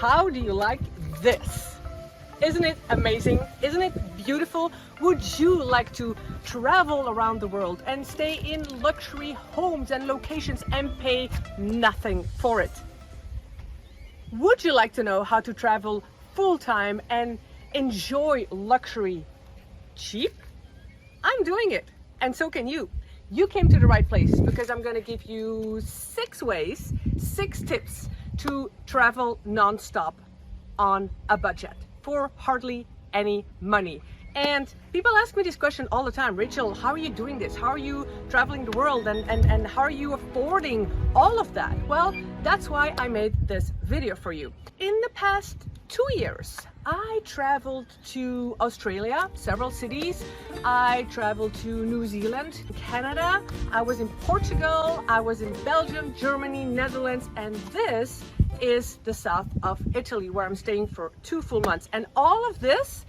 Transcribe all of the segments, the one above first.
how do you like this? Isn't it amazing? Isn't it beautiful? Would you like to travel around the world and stay in luxury homes and locations and pay nothing for it? Would you like to know how to travel full-time and enjoy luxury cheap? I'm doing it, and so can you. You came to the right place because I'm going to give you 6 ways, 6 tips to travel non-stop on a budget for hardly any money. And people ask me this question all the time: Rachel, how are you doing this? How are you traveling the world, and how are you affording all of that? Well, that's why I made this video for you. In the past 2 years, I traveled to Australia, several cities. I traveled to New Zealand, Canada. I was in Portugal. I was in Belgium, Germany, Netherlands, and this is the south of Italy, where I'm staying for 2 full months. And all of this,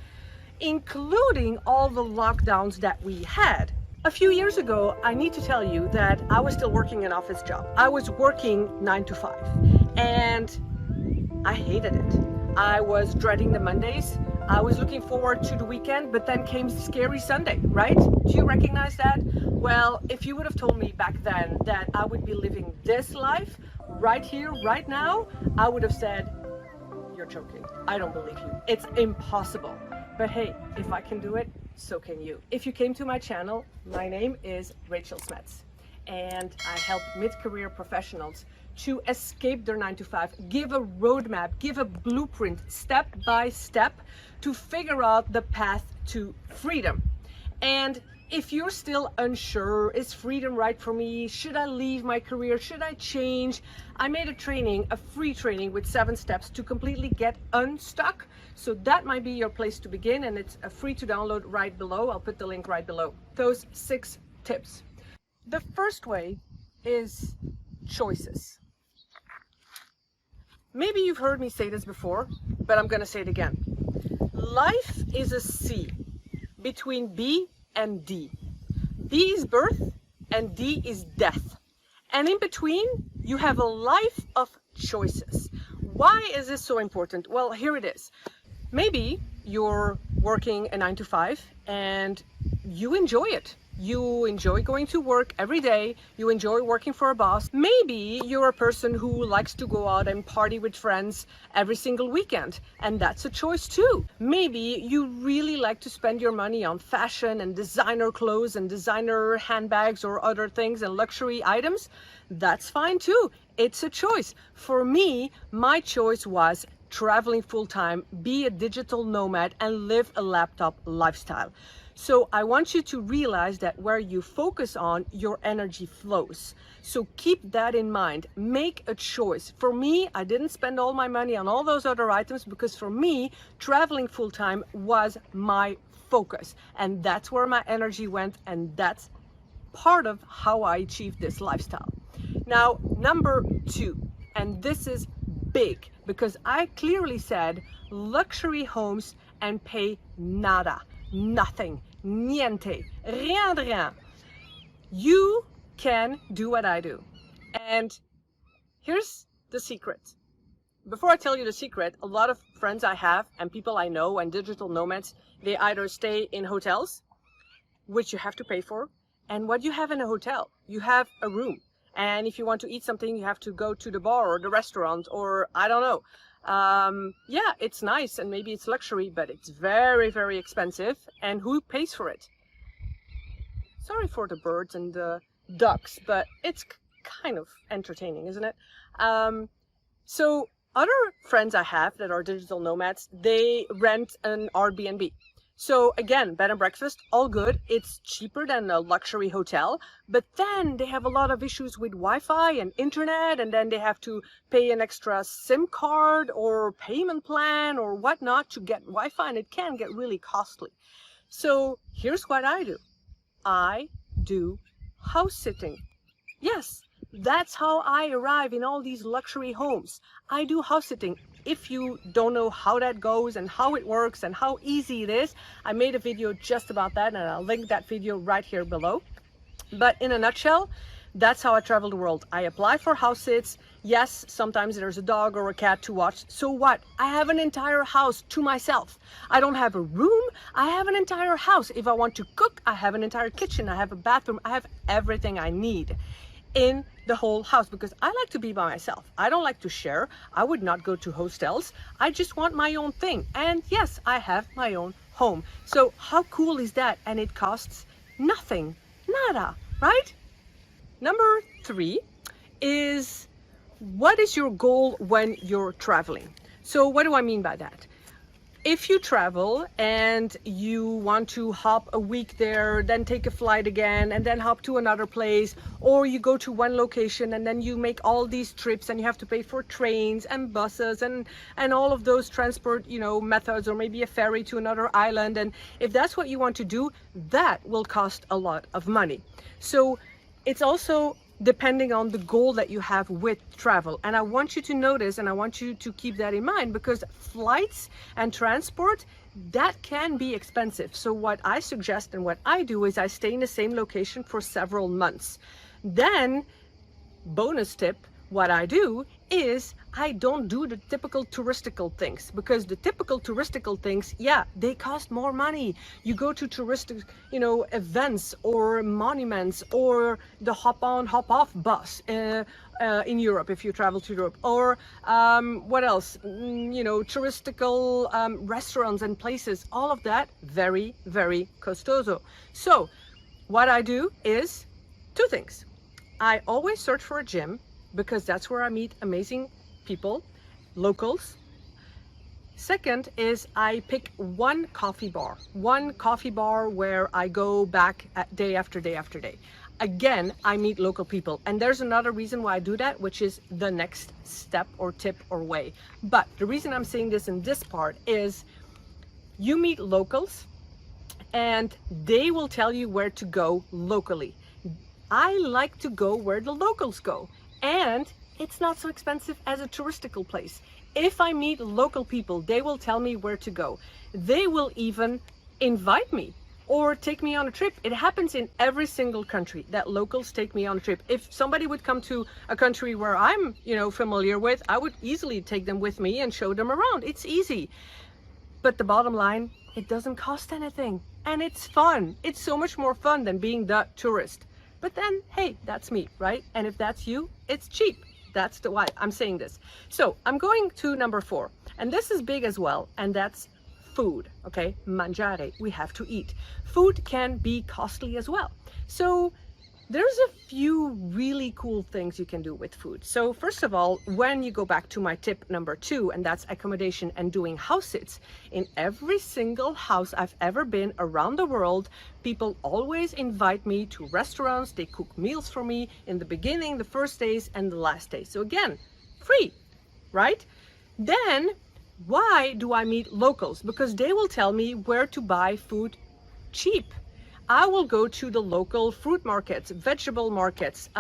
including all the lockdowns that we had. A few years ago, I need to tell you that I was still working an office job. I was working 9 to 5, and I hated it. I was dreading the Mondays. I was looking forward to the weekend, but then came scary Sunday, right? Do you recognize that? Well, if you would have told me back then that I would be living this life right here, right now, I would have said, you're joking. I don't believe you. It's impossible. But hey, if I can do it, so can you. If you came to my channel, my name is Rachel Smets, and I help mid-career professionals to escape their 9 to 5, give a roadmap, give a blueprint, step by step, to figure out the path to freedom. And if you're still unsure, is freedom right for me? Should I leave my career? Should I change? I made a training, a free training with 7 steps to completely get unstuck. So that might be your place to begin, and it's free to download right below. I'll put the link right below. Those 6 tips. The first way is choices. Maybe you've heard me say this before, but I'm gonna say it again. Life is a C between B and D. B is birth and D is death. And in between, you have a life of choices. Why is this so important? Well, here it is. Maybe you're working a 9 to 5 and you enjoy it. You enjoy going to work every day. You enjoy working for a boss. Maybe you're a person who likes to go out and party with friends every single weekend, and that's a choice too. Maybe you really like to spend your money on fashion and designer clothes and designer handbags or other things and luxury items. That's fine too. It's a choice. For me, my choice was traveling full-time, be a digital nomad, and live a laptop lifestyle. So I want you to realize that where you focus on, your energy flows. So keep that in mind. Make a choice. For me, I didn't spend all my money on all those other items because for me, traveling full-time was my focus. And that's where my energy went, and that's part of how I achieved this lifestyle. Now, number 2, and this is big because I clearly said luxury homes and pay nada. Nothing, niente, rien de rien. You can do what I do. And here's the secret. Before I tell you the secret, a lot of friends I have and people I know and digital nomads, they either stay in hotels, which you have to pay for, and what you have in a hotel, you have a room. And if you want to eat something, you have to go to the bar or the restaurant, or I don't know. Yeah, it's nice and maybe it's luxury, but it's very, very expensive. And who pays for it? Sorry for the birds and the ducks, but it's kind of entertaining, isn't it? So other friends I have that are digital nomads, they rent an Airbnb. So again, bed and breakfast, all good. It's cheaper than a luxury hotel, but then they have a lot of issues with Wi-Fi and internet, and then they have to pay an extra SIM card or payment plan or whatnot to get Wi-Fi, and it can get really costly. So here's what I do. I do house sitting. Yes, that's how I arrive in all these luxury homes. I do house sitting. If you don't know how that goes and how it works and how easy it is, I made a video just about that, and I'll link that video right here below. But in a nutshell, That's how I travel the world. I apply for house sits. Yes, sometimes there's a dog or a cat to watch. So what? I have an entire house to myself. I don't have a room. I have an entire house. If I want to cook, I have an entire kitchen. I have a bathroom. I have everything I need in the whole house because I like to be by myself. I don't like to share. I would not go to hostels. I just want my own thing. And yes, I have my own home. So how cool is that? And it costs nothing. Nada, right? Number 3 is, what is your goal when you're traveling? So what do I mean by that? If you travel and you want to hop a week there, then take a flight again and then hop to another place, or you go to one location and then you make all these trips and you have to pay for trains and buses and all of those transport, methods, or maybe a ferry to another island. And if that's what you want to do, that will cost a lot of money. So it's also depending on the goal that you have with travel. And I want you to notice, and I want you to keep that in mind, because flights and transport, that can be expensive. So what I suggest and what I do is I stay in the same location for several months. Then, bonus tip, what I do is I don't do the typical touristical things, because the typical touristical things, yeah, they cost more money. You go to touristic, events or monuments, or the hop on, hop off bus in Europe if you travel to Europe, or what else? Touristical restaurants and places. All of that very, very costoso. So what I do is 2 things. I always search for a gym, because that's where I meet amazing people, locals. Second is I pick one coffee bar where I go back day after day after day. Again, I meet local people. And there's another reason why I do that, which is the next step or tip or way. But the reason I'm saying this in this part is you meet locals and they will tell you where to go locally. I like to go where the locals go. And it's not so expensive as a touristical place. If I meet local people, they will tell me where to go. They will even invite me or take me on a trip. It happens in every single country that locals take me on a trip. If somebody would come to a country where I'm, familiar with, I would easily take them with me and show them around. It's easy. But the bottom line, it doesn't cost anything. And it's fun. It's so much more fun than being the tourist. But then, hey, that's me, right? And if that's you, it's cheap. That's the why I'm saying this. So I'm going to number 4, and this is big as well, and that's food, okay? Mangiare, we have to eat. Food can be costly as well. So there's a few really cool things you can do with food. So first of all, when you go back to my tip number 2, and that's accommodation and doing house sits, in every single house I've ever been around the world, people always invite me to restaurants. They cook meals for me in the beginning, the first days, and the last days. So again, free, right? Then why do I meet locals? Because they will tell me where to buy food cheap. I will go to the local fruit markets, vegetable markets,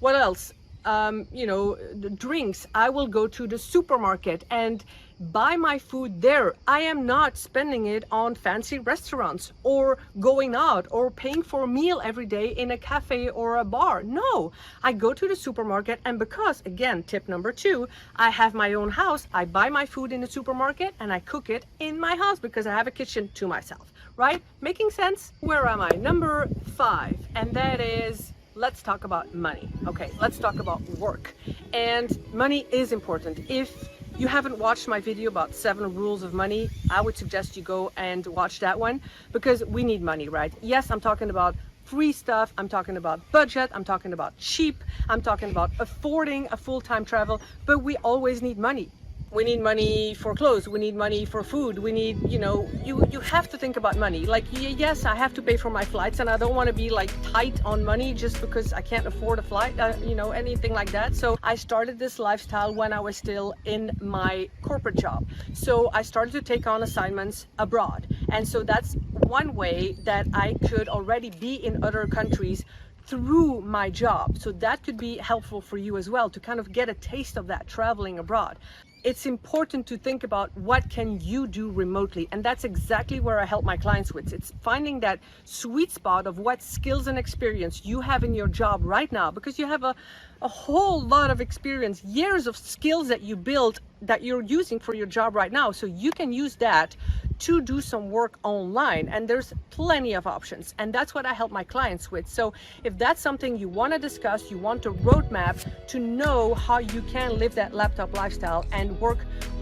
what else? The drinks. I will go to the supermarket and buy my food there. I am not spending it on fancy restaurants or going out or paying for a meal every day in a cafe or a bar. No, I go to the supermarket, and because, again, tip number 2, I have my own house, I buy my food in the supermarket and I cook it in my house because I have a kitchen to myself, right? Making sense? Where am I? Number 5, and that is, let's talk about money. Okay, let's talk about work. And money is important. If you haven't watched my video about 7 rules of money, I would suggest you go and watch that one, because we need money, right? Yes, I'm talking about free stuff, I'm talking about budget, I'm talking about cheap, I'm talking about affording a full-time travel, but we always need money. We need money for clothes, we need money for food, we need, you have to think about money. Like, yes, I have to pay for my flights, and I don't want to be like tight on money just because I can't afford a flight, anything like that. So I started this lifestyle when I was still in my corporate job. So I started to take on assignments abroad. And so that's one way that I could already be in other countries through my job. So that could be helpful for you as well, to kind of get a taste of that traveling abroad. it's important to think about what can you do remotely, and that's exactly where I help my clients with. It's finding that sweet spot of what skills and experience you have in your job right now, because you have a whole lot of experience, years of skills that you built that you're using for your job right now, so you can use that to do some work online, and there's plenty of options, and that's what I help my clients with. So if that's something you want to discuss, you want a roadmap to know how you can live that laptop lifestyle and work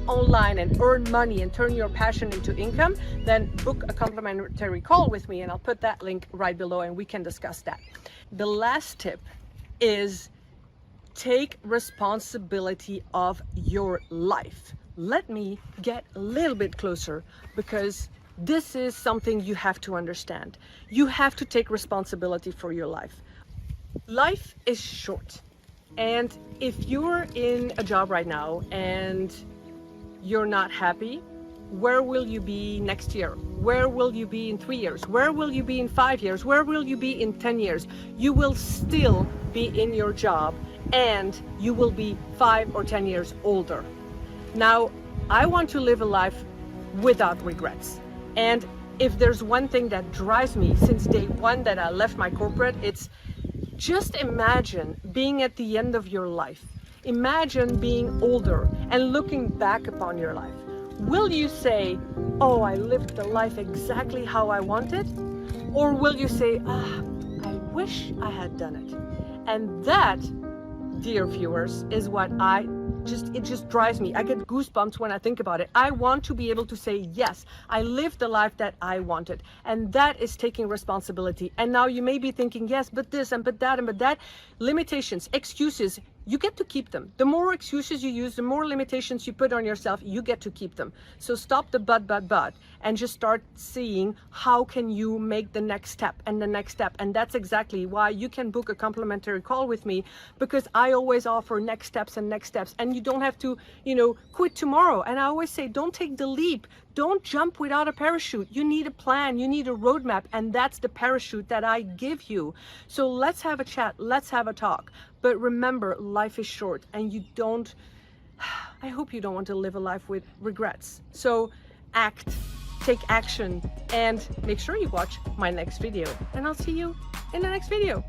online and earn money and turn your passion into income, then book a complimentary call with me, and I'll put that link right below and we can discuss that. The last tip is take responsibility of your life. Let me get a little bit closer, because this is something you have to understand. You have to take responsibility for your life. Life is short, and if you're in a job right now and you're not happy, where will you be next year? Where will you be in 3 years? Where will you be in 5 years? Where will you be in 10 years? You will still be in your job, and you will be 5 or 10 years older. Now, I want to live a life without regrets. And if there's one thing that drives me since day one that I left my corporate, it's just imagine being at the end of your life. Imagine being older and looking back upon your life. Will you say, oh, I lived the life exactly how I wanted? Or will you say, I wish I had done it? And that, dear viewers, is what it just drives me. I get goosebumps when I think about it. I want to be able to say, yes, I lived the life that I wanted. And that is taking responsibility. And now you may be thinking, yes, but this and but that and but that. Limitations, excuses, you get to keep them. The more excuses you use, the more limitations you put on yourself, you get to keep them. So stop the but, and just start seeing how can you make the next step and the next step. And that's exactly why you can book a complimentary call with me, because I always offer next steps. And you don't have to, quit tomorrow. And I always say, don't take the leap. Don't jump without a parachute. You need a plan, you need a roadmap, and that's the parachute that I give you. So let's have a chat, let's have a talk. But remember, life is short, and I hope you don't want to live a life with regrets. So act, take action, and make sure you watch my next video. And I'll see you in the next video.